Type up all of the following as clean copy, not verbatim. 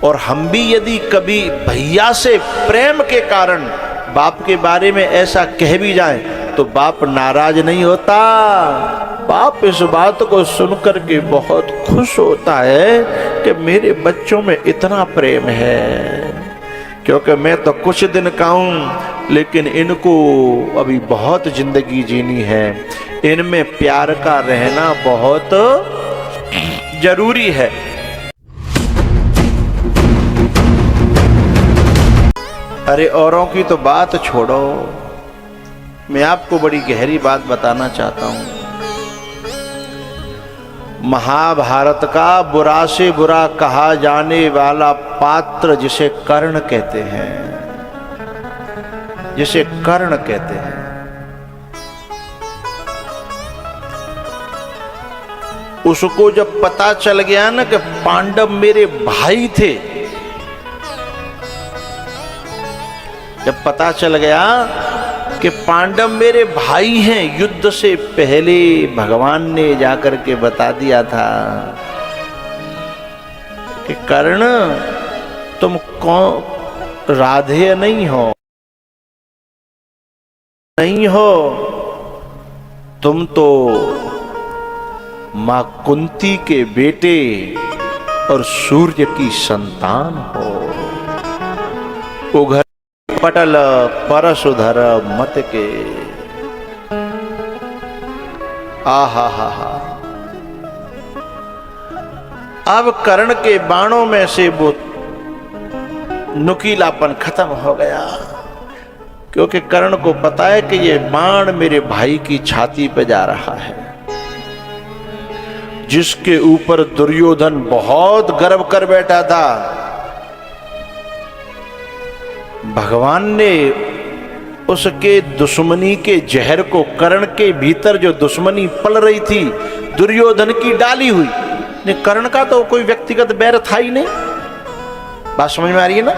और हम भी यदि कभी भैया से प्रेम के कारण बाप के बारे में ऐसा कह भी जाए तो बाप नाराज नहीं होता। बाप इस बात को सुनकर के बहुत खुश होता है कि मेरे बच्चों में इतना प्रेम है, क्योंकि मैं तो कुछ दिन का हूं लेकिन इनको अभी बहुत जिंदगी जीनी है, इनमें प्यार का रहना बहुत जरूरी है। अरे औरों की तो बात छोड़ो, मैं आपको बड़ी गहरी बात बताना चाहता हूं। महाभारत का बुरा से बुरा कहा जाने वाला पात्र जिसे कर्ण कहते हैं, जिसे कर्ण कहते हैं, उसको जब पता चल गया ना कि पांडव मेरे भाई थे, जब पता चल गया कि पांडव मेरे भाई हैं, युद्ध से पहले भगवान ने जाकर के बता दिया था कि कर्ण तुम कौन राधेय नहीं हो, नहीं हो, तुम तो मां कुंती के बेटे और सूर्य की संतान हो। उघर पटल परशुधर मत के। आहा हा हा। अब कर्ण के बाणों में से वो नुकीलापन खत्म हो गया, क्योंकि कर्ण को पता है कि ये बाण मेरे भाई की छाती पे जा रहा है, जिसके ऊपर दुर्योधन बहुत गर्व कर बैठा था। भगवान ने उसके दुश्मनी के जहर को, कर्ण के भीतर जो दुश्मनी पल रही थी दुर्योधन की, डाली हुई। कर्ण का तो कोई व्यक्तिगत बैर था ही नहीं, बात समझ में आ रही है ना?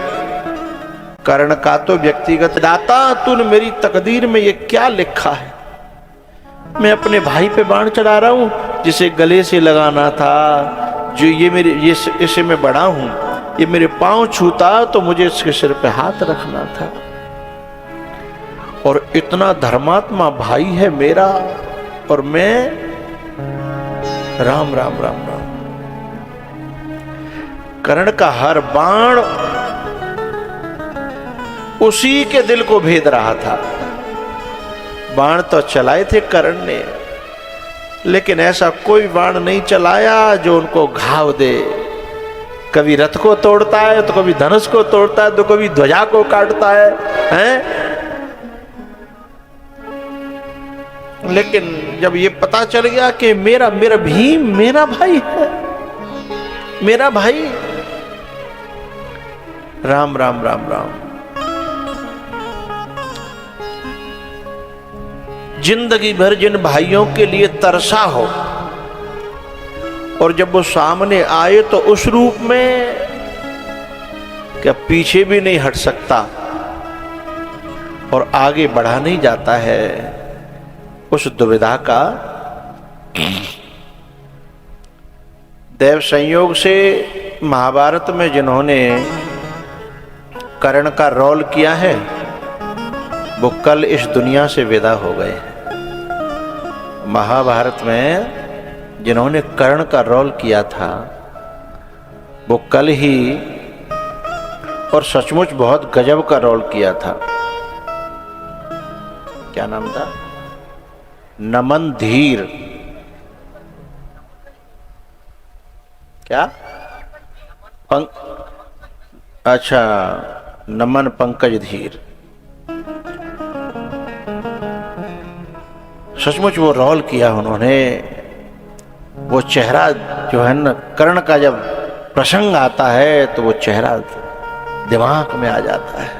कर्ण का तो व्यक्तिगत, दाता तूने मेरी तकदीर में ये क्या लिखा है, मैं अपने भाई पे बाण चढ़ा रहा हूं जिसे गले से लगाना था, जो ये मेरे ये इसे मैं बड़ा हूं, ये मेरे पांव छूता तो मुझे इसके सिर पे हाथ रखना था। और इतना धर्मात्मा भाई है मेरा, और मैं राम राम राम राम। कर्ण का हर बाण उसी के दिल को भेद रहा था। बाण तो चलाए थे कर्ण ने, लेकिन ऐसा कोई बाण नहीं चलाया जो उनको घाव दे। कभी रथ को तोड़ता है तो कभी धनुष को तोड़ता है तो कभी ध्वजा को काटता है, हैं? लेकिन जब ये पता चल गया कि मेरा भीम मेरा भाई है, मेरा भाई, राम राम राम राम। जिंदगी भर जिन भाइयों के लिए तरसा हो और जब वो सामने आए तो उस रूप में क्या पीछे भी नहीं हट सकता और आगे बढ़ा नहीं जाता है, उस दुविधा का दैव संयोग से महाभारत में जिन्होंने कर्ण का रोल किया है वो कल इस दुनिया से विदा हो गए। महाभारत में जिन्होंने कर्ण का रोल किया था वो कल ही, और सचमुच बहुत गजब का रोल किया था। क्या नाम था? नमन धीर। क्या? अच्छा, नमन पंकज धीर। सचमुच वो रोल किया उन्होंने। वो चेहरा जो है ना, कर्ण का जब प्रसंग आता है तो वो चेहरा दिमाग में आ जाता है।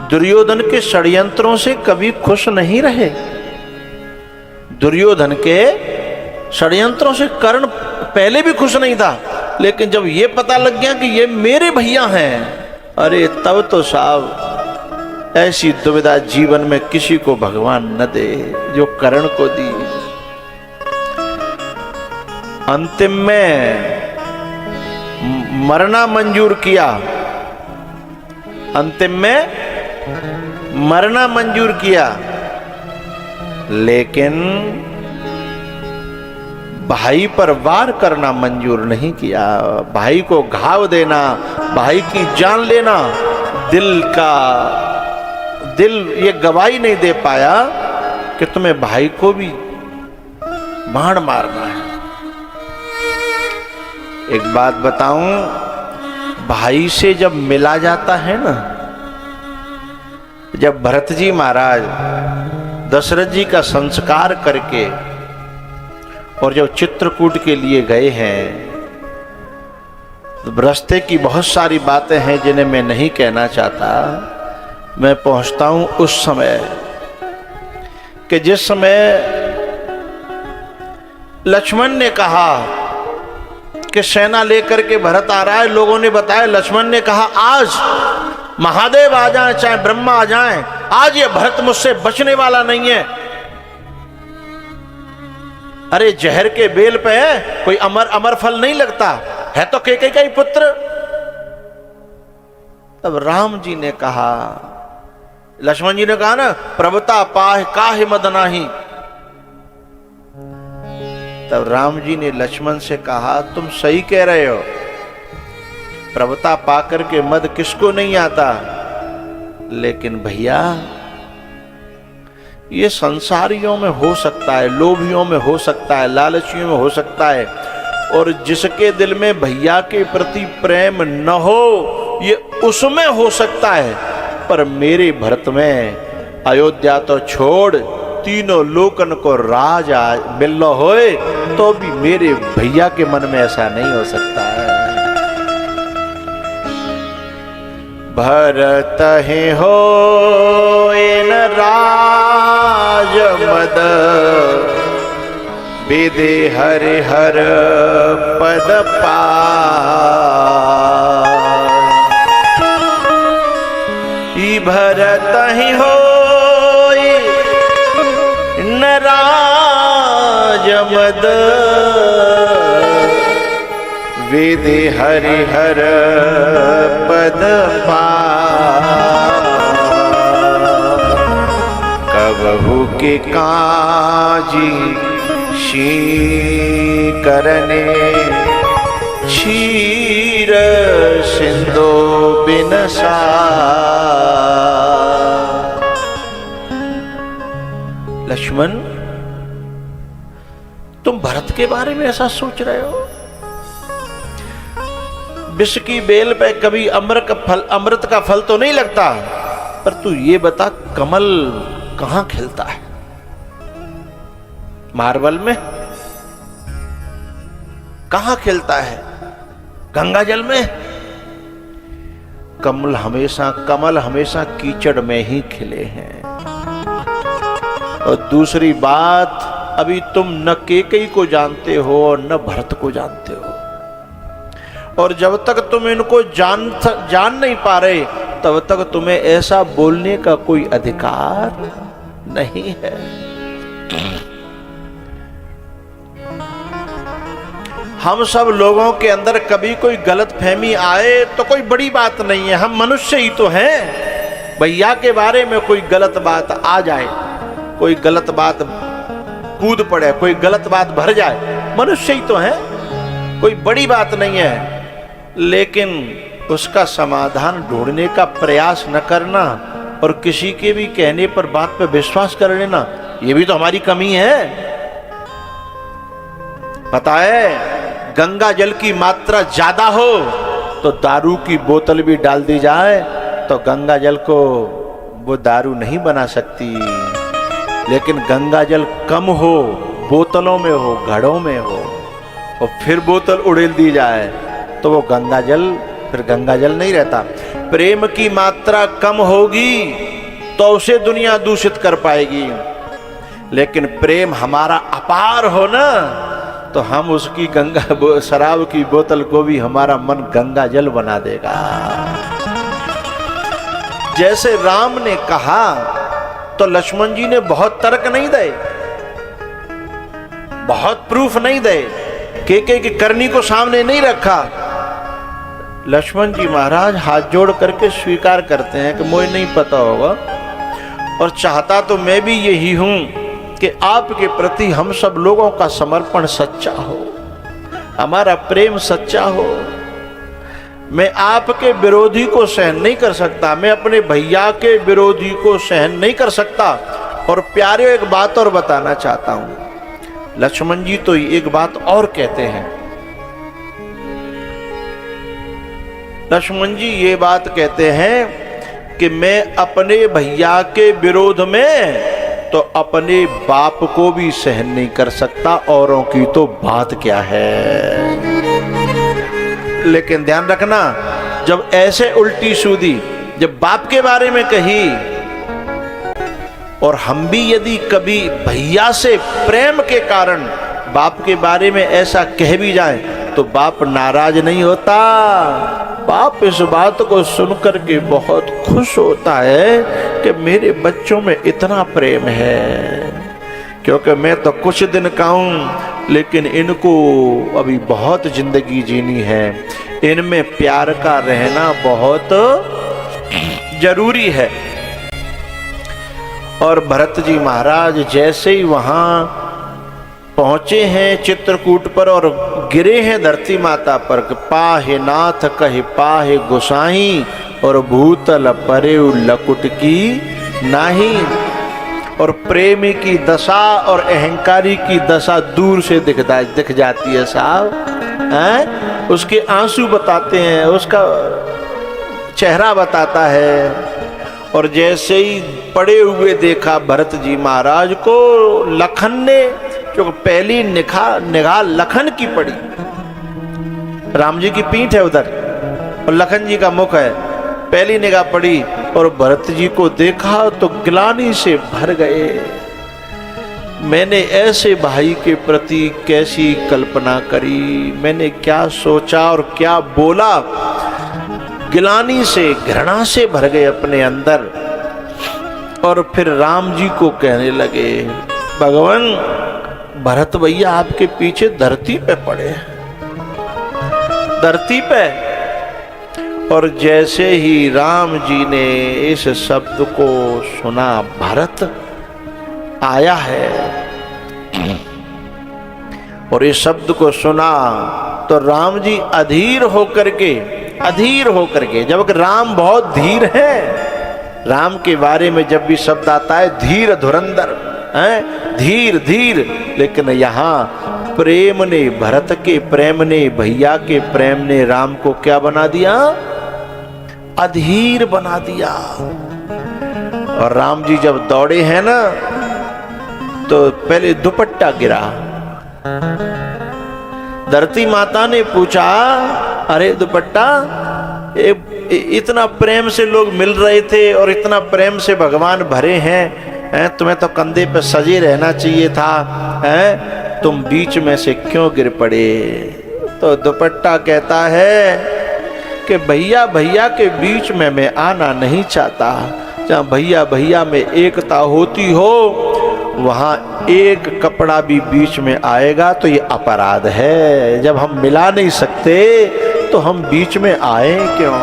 दुर्योधन के षड्यंत्रों से कभी खुश नहीं रहे। दुर्योधन के षड्यंत्रों से कर्ण पहले भी खुश नहीं था, लेकिन जब ये पता लग गया कि ये मेरे भैया हैं, अरे तब तो साहब ऐसी दुविधा जीवन में किसी को भगवान न दे जो कर्ण को दी। अंतिम में मरना मंजूर किया, अंतिम में मरना मंजूर किया, लेकिन भाई पर वार करना मंजूर नहीं किया। भाई को घाव देना, भाई की जान लेना, दिल ये गवाही नहीं दे पाया कि तुम्हें भाई को भी बाण मारना है। एक बात बताऊं, भाई से जब मिला जाता है ना, जब भरत जी महाराज दशरथ जी का संस्कार करके और जब चित्रकूट के लिए गए हैं, रास्ते की बहुत सारी बातें हैं जिन्हें मैं नहीं कहना चाहता। मैं पहुंचता हूं उस समय कि जिस समय लक्ष्मण ने कहा कि सेना लेकर के भरत आ रहा है, लोगों ने बताया, लक्ष्मण ने कहा आज महादेव आ जाएं चाहे ब्रह्मा आ जाएं, आज ये भरत मुझसे बचने वाला नहीं है। अरे जहर के बेल पे है, कोई अमर फल नहीं लगता है, तो कैकेयी का ही पुत्र। तब राम जी ने कहा, लक्ष्मण जी ने कहा ना, प्रभुता पाह काहे मद नाही। तब राम जी ने लक्ष्मण से कहा, तुम सही कह रहे हो, प्रभुता पाकर के मद किसको नहीं आता, लेकिन भैया ये संसारियों में हो सकता है, लोभियों में हो सकता है, लालचियों में हो सकता है, और जिसके दिल में भैया के प्रति प्रेम न हो ये उसमें हो सकता है, पर मेरे भरत में अयोध्या तो छोड़, तीनों लोकन को राज मिल होए तो भी मेरे भैया के मन में ऐसा नहीं हो सकता है। भरत ही हो न राज मद, विदे हरि हर पद पाई। भरत ही हो न राज मद, विदे हरि हर पद पाई। कबहु के काजी शी करने, क्षीर सिंधु बिनसा। लक्ष्मण, तुम भरत के बारे में ऐसा सोच रहे हो? विष की बेल पे कभी अमृत का फल तो नहीं लगता, पर तू ये बता, कमल कहां खिलता है? मार्बल में? कहां खिलता है? गंगा जल में? कमल हमेशा कीचड़ में ही खिले हैं। और दूसरी बात, अभी तुम न कैकेयी को जानते हो और न भरत को जानते हो, और जब तक तुम इनको जान नहीं पा रहे, तब तक तुम्हें ऐसा बोलने का कोई अधिकार नहीं है। हम सब लोगों के अंदर कभी कोई गलत फहमी आए तो कोई बड़ी बात नहीं है, हम मनुष्य ही तो हैं। भैया के बारे में कोई गलत बात आ जाए, कोई गलत बात कूद पड़े, कोई गलत बात भर जाए, मनुष्य ही तो हैं, कोई बड़ी बात नहीं है। लेकिन उसका समाधान ढूंढने का प्रयास न करना और किसी के भी कहने पर बात पर विश्वास कर लेना, ये भी तो हमारी कमी है। पता है, गंगा जल की मात्रा ज्यादा हो तो दारू की बोतल भी डाल दी जाए तो गंगा जल को वो दारू नहीं बना सकती, लेकिन गंगा जल कम हो, बोतलों में हो, घड़ों में हो, और फिर बोतल उड़ेल दी जाए तो वो गंगा जल फिर गंगा जल नहीं रहता। प्रेम की मात्रा कम होगी तो उसे दुनिया दूषित कर पाएगी, लेकिन प्रेम हमारा अपार हो ना, तो हम उसकी शराब की बोतल को भी हमारा मन गंगा जल बना देगा। जैसे राम ने कहा तो लक्ष्मण जी ने बहुत तर्क नहीं दे, बहुत प्रूफ नहीं दे, कैकेयी की करनी को सामने नहीं रखा, लक्ष्मण जी महाराज हाथ जोड़ करके स्वीकार करते हैं कि मुझे नहीं पता होगा, और चाहता तो मैं भी यही हूं कि आपके प्रति हम सब लोगों का समर्पण सच्चा हो, हमारा प्रेम सच्चा हो। मैं आपके विरोधी को सहन नहीं कर सकता, मैं अपने भैया के विरोधी को सहन नहीं कर सकता। और प्यारे एक बात और बताना चाहता हूं। लक्ष्मण जी तो एक बात और कहते हैं, लक्ष्मण जी ये बात कहते हैं कि मैं अपने भैया के विरोध में तो अपने बाप को भी सहन नहीं कर सकता, औरों की तो बात क्या है। लेकिन ध्यान रखना, जब ऐसे उल्टी सूदी जब बाप के बारे में कही, और हम भी यदि कभी भैया से प्रेम के कारण बाप के बारे में ऐसा कह भी जाए तो बाप नाराज नहीं होता। बाप इस बात को सुनकर के बहुत खुश होता है कि मेरे बच्चों में इतना प्रेम है, क्योंकि मैं तो कुछ दिन का हूं, लेकिन इनको अभी बहुत जिंदगी जीनी है, इनमें प्यार का रहना बहुत जरूरी है। और भरत जी महाराज जैसे ही वहां पहुंचे हैं चित्रकूट पर और गिरे हैं धरती माता पर, पाहे नाथ कहे पाहे गोसाई, और भूतल परे लकुट की नाही। और प्रेमी की दशा और अहंकारी की दशा दूर से दिख जाती है साहब, हैं? उसके आंसू बताते हैं, उसका चेहरा बताता है। और जैसे ही पड़े हुए देखा भरत जी महाराज को लखन ने, जो पहली निगाह लखन की पड़ी, राम जी की पीठ है उधर और लखन जी का मुख है, पहली निगाह पड़ी और भरत जी को देखा तो ग्लानि से भर गए। मैंने ऐसे भाई के प्रति कैसी कल्पना करी, मैंने क्या सोचा और क्या बोला, गिलानी से घृणा से भर गए अपने अंदर। और फिर राम जी को कहने लगे, भगवान भरत भैया आपके पीछे धरती पे पड़े, धरती पे। और जैसे ही राम जी ने इस शब्द को सुना, भरत आया है, और इस शब्द को सुना तो राम जी अधीर होकर के, जबकि राम बहुत धीर है, राम के बारे में जब भी शब्द आता है धीर धुरंधर है, धीर धीर, लेकिन यहाँ प्रेम ने, भरत के प्रेम ने, भैया के प्रेम ने राम को क्या बना दिया, अधीर बना दिया। और राम जी जब दौड़े हैं ना तो पहले दुपट्टा गिरा, धरती माता ने पूछा, अरे दुपट्टा, इतना प्रेम से लोग मिल रहे थे और इतना प्रेम से भगवान भरे हैं, तुम्हें तो कंधे पे सजे रहना चाहिए था, तुम बीच में से क्यों गिर पड़े। तो दुपट्टा कहता है कि भैया भैया के बीच में मैं आना नहीं चाहता, जहाँ भैया भैया में एकता होती हो वहाँ एक कपड़ा भी बीच में आएगा तो ये अपराध है। जब हम मिला नहीं सकते तो हम बीच में आए क्यों।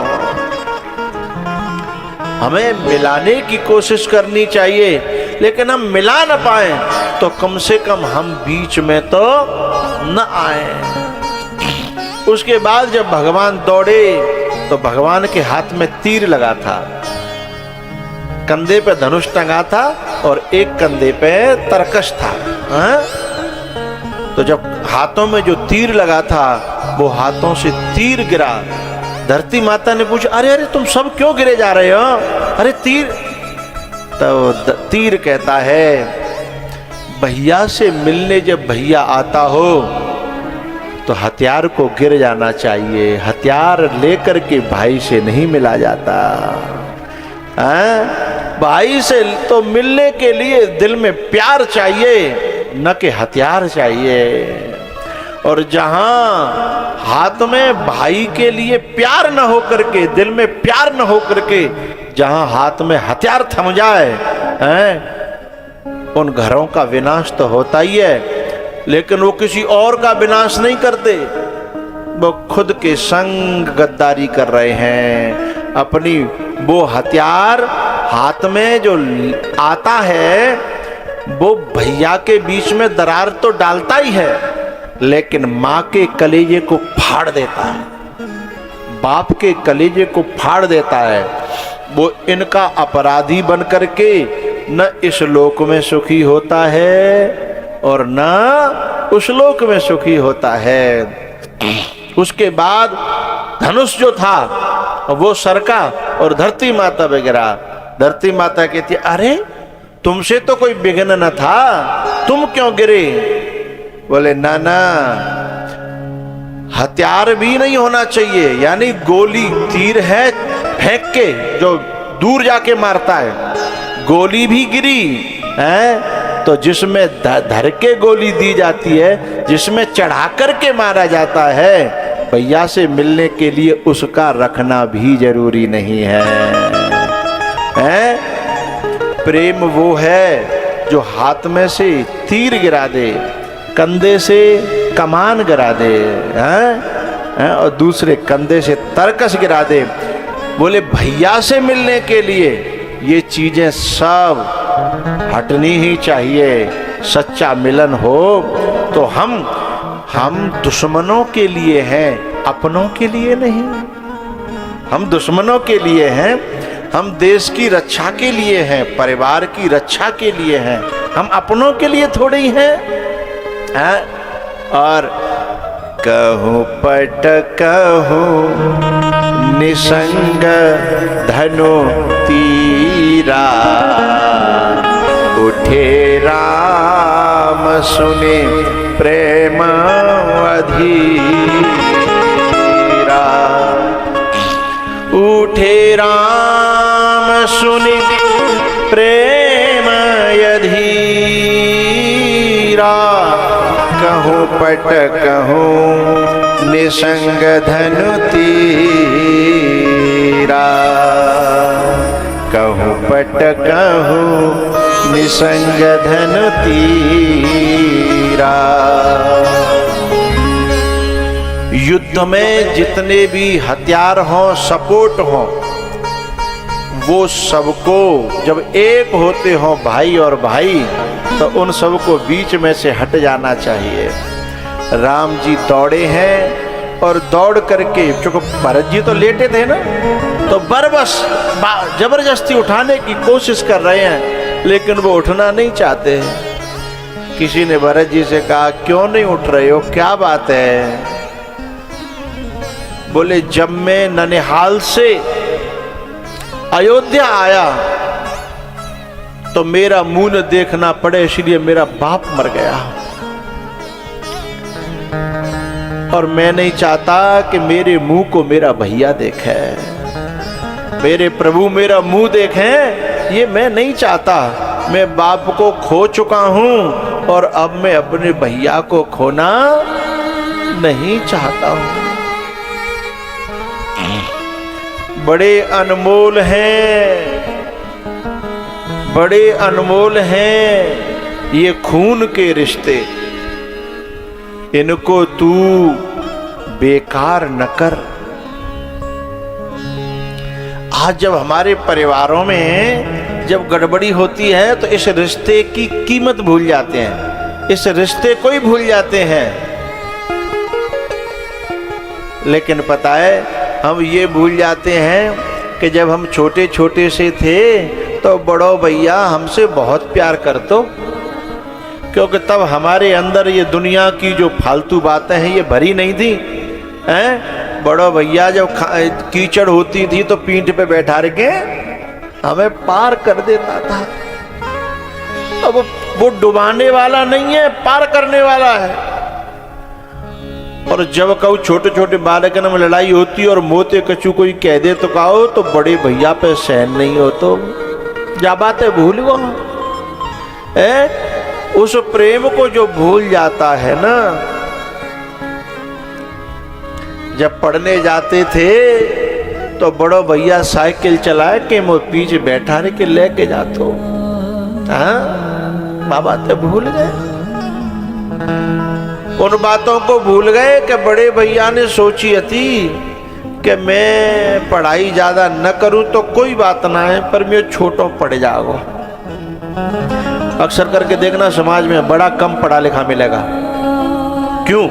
हमें मिलाने की कोशिश करनी चाहिए, लेकिन हम मिला न पाए तो कम से कम हम बीच में तो न आए। उसके बाद जब भगवान दौड़े तो भगवान के हाथ में तीर लगा था, कंधे पे धनुष टंगा था और एक कंधे पे तरकश था। तो जब हाथों में जो तीर लगा था वो हाथों से तीर गिरा। धरती माता ने पूछा, अरे अरे तुम सब क्यों गिरे जा रहे हो, अरे तीर। तो तीर कहता है, भैया से मिलने जब भैया आता हो तो हथियार को गिर जाना चाहिए, हथियार लेकर के भाई से नहीं मिला जाता। भाई से तो मिलने के लिए दिल में प्यार चाहिए, न कि हथियार चाहिए। और जहां हाथ में भाई के लिए प्यार न हो करके, दिल में प्यार न हो करके, जहां हाथ में हथियार थम जाए, उन घरों का विनाश तो होता ही है, लेकिन वो किसी और का विनाश नहीं करते। वो खुद के संग गद्दारी कर रहे हैं। अपनी वो हथियार हाथ में जो आता है वो भैया के बीच में दरार तो डालता ही है, लेकिन माँ के कलेजे को फाड़ देता है, बाप के कलेजे को फाड़ देता है। वो इनका अपराधी बन करके न इस लोक में सुखी होता है और न उस लोक में सुखी होता है। उसके बाद धनुष जो था वो सरका और धरती माता वगैरह, धरती माता कहती अरे तुमसे तो कोई विघ्न न था, तुम क्यों गिरे? बोले ना ना, हथियार भी नहीं होना चाहिए, यानी गोली तीर है फेंक के जो दूर जाके मारता है, गोली भी गिरी है तो जिसमें धर के गोली दी जाती है, जिसमें चढ़ा करके मारा जाता है, भैया से मिलने के लिए उसका रखना भी जरूरी नहीं है। प्रेम वो है जो हाथ में से तीर गिरा दे, कंधे से कमान गिरा दे, हैं? और दूसरे कंधे से तरकस गिरा दे। बोले भैया से मिलने के लिए ये चीजें सब हटनी ही चाहिए। सच्चा मिलन हो तो हम दुश्मनों के लिए हैं, अपनों के लिए नहीं। हम दुश्मनों के लिए हैं, हम देश की रक्षा के लिए हैं, परिवार की रक्षा के लिए हैं, हम अपनों के लिए थोड़े ही हैं। और कहूँ पट कहूँ निसंग धनु तीरा, उठे राम सुने प्रेम अधीरा। उठे राम सुने प्रेम अधीरा, कहूँ पट कहूँ निसंग धनु तीरा, कहूँ पट कहूँ निसंग धनु तीरा। युद्ध में जितने भी हथियार हों, सपोर्ट हों, वो सबको जब एक होते हों भाई और भाई, तो उन सबको बीच में से हट जाना चाहिए। राम जी दौड़े हैं और दौड़ करके, चूंकि भरत जी तो लेटे थे ना, तो बरबस जबरदस्ती उठाने की कोशिश कर रहे हैं, लेकिन वो उठना नहीं चाहते। किसी ने भरत जी से कहा क्यों नहीं उठ रहे हो, क्या बात है? बोले जब मैं ननिहाल से अयोध्या आया तो मेरा मुंह न देखना पड़े, इसलिए मेरा बाप मर गया, और मैं नहीं चाहता कि मेरे मुंह को मेरा भैया देखे, मेरे प्रभु मेरा मुंह देखें, ये मैं नहीं चाहता। मैं बाप को खो चुका हूं और अब मैं अपने भैया को खोना नहीं चाहता हूं। बड़े अनमोल हैं, बड़े अनमोल हैं ये खून के रिश्ते, इनको तू बेकार न कर। आज जब हमारे परिवारों में जब गड़बड़ी होती है तो इस रिश्ते की कीमत भूल जाते हैं, इस रिश्ते को ही भूल जाते हैं। लेकिन पता है हम ये भूल जाते हैं कि जब हम छोटे छोटे से थे तो बड़ो भैया हमसे बहुत प्यार करतो, क्योंकि तब हमारे अंदर ये दुनिया की जो फालतू बातें हैं ये भरी नहीं थी, हैं? बड़ो भैया जब कीचड़ होती थी तो पीठ पे बैठा के हमें पार कर देता था। अब वो डुबाने वाला नहीं है, पार करने वाला है। और जब कहूँ छोटे छोटे बालकन में लड़ाई होती और मोते कचू कोई कह दे तो कहो तो बड़े भैया पे सहन नहीं हो, तो जा बातें भूल गो। उस प्रेम को जो भूल जाता है ना, जब पढ़ने जाते थे तो बड़ो भैया साइकिल चलाए के मो पीछे बैठा रहे के लेके जातो, हाँ बाबा तो भूल गए। उन बातों को भूल गए कि बड़े भैया ने सोची थी कि मैं पढ़ाई ज्यादा न करूं तो कोई बात ना है, पर मैं छोटो पड़ जाओ। अक्सर करके देखना समाज में बड़ा कम पढ़ा लिखा मिलेगा। क्यों?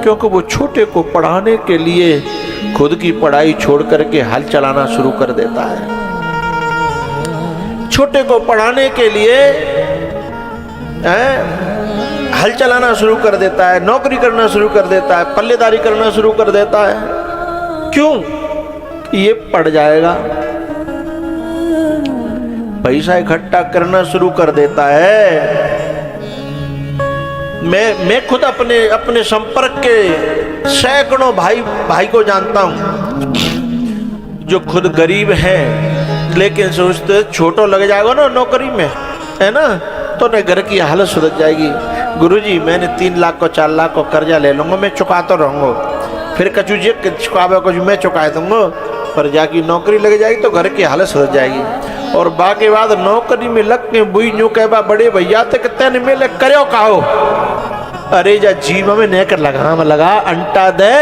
क्योंकि वो छोटे को पढ़ाने के लिए खुद की पढ़ाई छोड़ करके हल चलाना शुरू कर देता है। छोटे को पढ़ाने के लिए हल चलाना शुरू कर देता है, नौकरी करना शुरू कर देता है, पल्लेदारी करना शुरू कर देता है। क्यों? ये पढ़ जाएगा। पैसा इकट्ठा करना शुरू कर देता है। मैं खुद अपने संपर्क के सैकड़ों भाई को जानता हूं जो खुद गरीब हैं, लेकिन सोचते छोटो लग जाएगा ना नौकरी में, है ना, तो न घर की हालत सुधर जाएगी। गुरुजी मैंने 3 लाख को 4 लाख को कर्जा ले लूंगा, मैं चुकाता रहूंगा, फिर कचू जी चुकावे कुछ मैं चुका दूंगा, पर जाके नौकरी लग जाएगी तो घर की हालत सुधर जाएगी। और बाकी बाद नौकरी में लग के बुई न्यू कहबा बड़े भैया तक तेन मेले करो काहो, अरे जा जीव में नेकर लगा अंटा दे,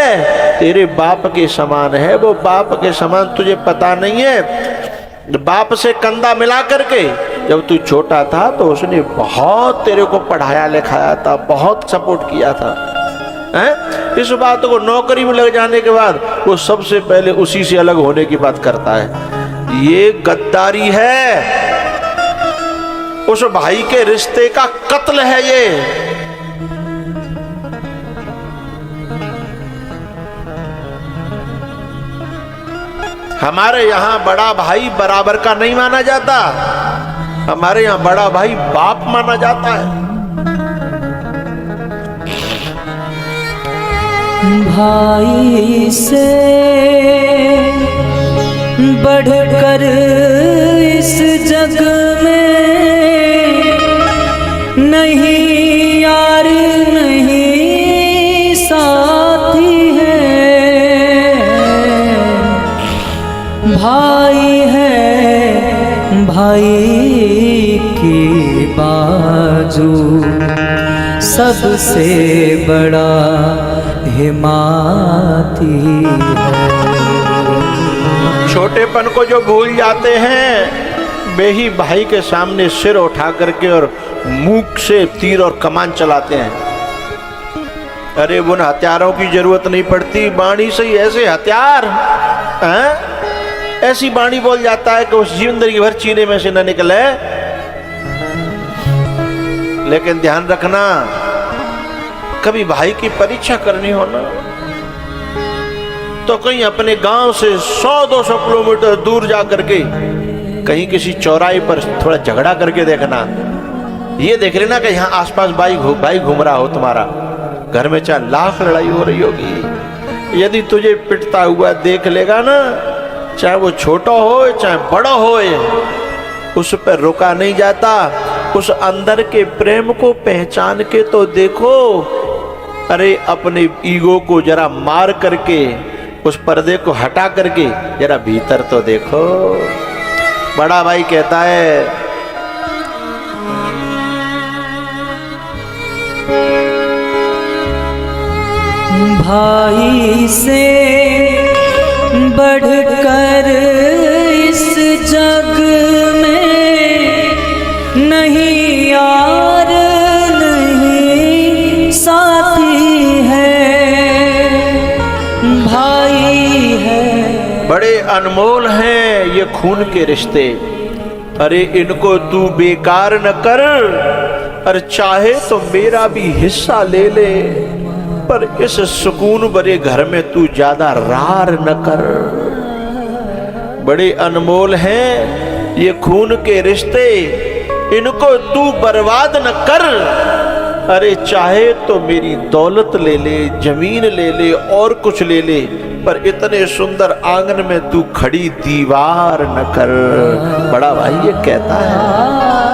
तेरे बाप के समान है वो, बाप के समान तुझे पता नहीं है। बाप से कंधा मिला करके जब तू छोटा था तो उसने बहुत तेरे को पढ़ाया लिखाया था, बहुत सपोर्ट किया था, हैं? इस बात को नौकरी में लग जाने के बाद वो सबसे पहले उसी से अलग होने की बात करता है। ये गद्दारी है, उस भाई के रिश्ते का कत्ल है ये। हमारे यहाँ बड़ा भाई बराबर का नहीं माना जाता, हमारे यहाँ बड़ा भाई बाप माना जाता है। भाई से बढ़कर इस जग में नहीं यार नहीं साथी है, भाई है भाई की बाजू सबसे बड़ा हिमाती है। छोटेपन को जो भूल जाते हैं वे ही भाई के सामने सिर उठा करके और मुख से तीर और कमान चलाते हैं। अरे उन हथियारों की जरूरत नहीं पड़ती, बाणी से ही ऐसे हथियार, ऐसी बाणी बोल जाता है कि उस जिंदगी भर सीने में से न निकले। लेकिन ध्यान रखना, कभी भाई की परीक्षा करनी हो ना तो कहीं अपने गांव से 100-200 किलोमीटर दूर जा करके कहीं किसी चौराहे पर थोड़ा झगड़ा करके देखना। ये देख लेना कि यहाँ आसपास भाई घूम रहा हो तुम्हारा, घर में चाहे लाख लड़ाई हो रही होगी, यदि तुझे पिटता हुआ देख लेगा ना, चाहे वो छोटा हो चाहे बड़ा हो, उस पर रुका नहीं जाता। उस अंदर के प्रेम को पहचान के तो देखो। अरे अपने ईगो को जरा मार करके, उस पर्दे को हटा करके जरा भीतर तो देखो। बड़ा भाई कहता है, भाई से बढ़कर इस जग में नहीं यार नहीं साथी है, भाई है। बड़े अनमोल हैं ये खून के रिश्ते। अरे इनको तू बेकार न कर, और चाहे तो मेरा भी हिस्सा ले ले, पर इस सुकून भरे घर में तू ज्यादा रार न कर। बड़े अनमोल हैं ये खून के रिश्ते, इनको तू बर्बाद न कर। अरे चाहे तो मेरी दौलत ले ले, जमीन ले ले, और कुछ ले ले, पर इतने सुंदर आंगन में तू खड़ी दीवार न कर। बड़ा भाई ये कहता है।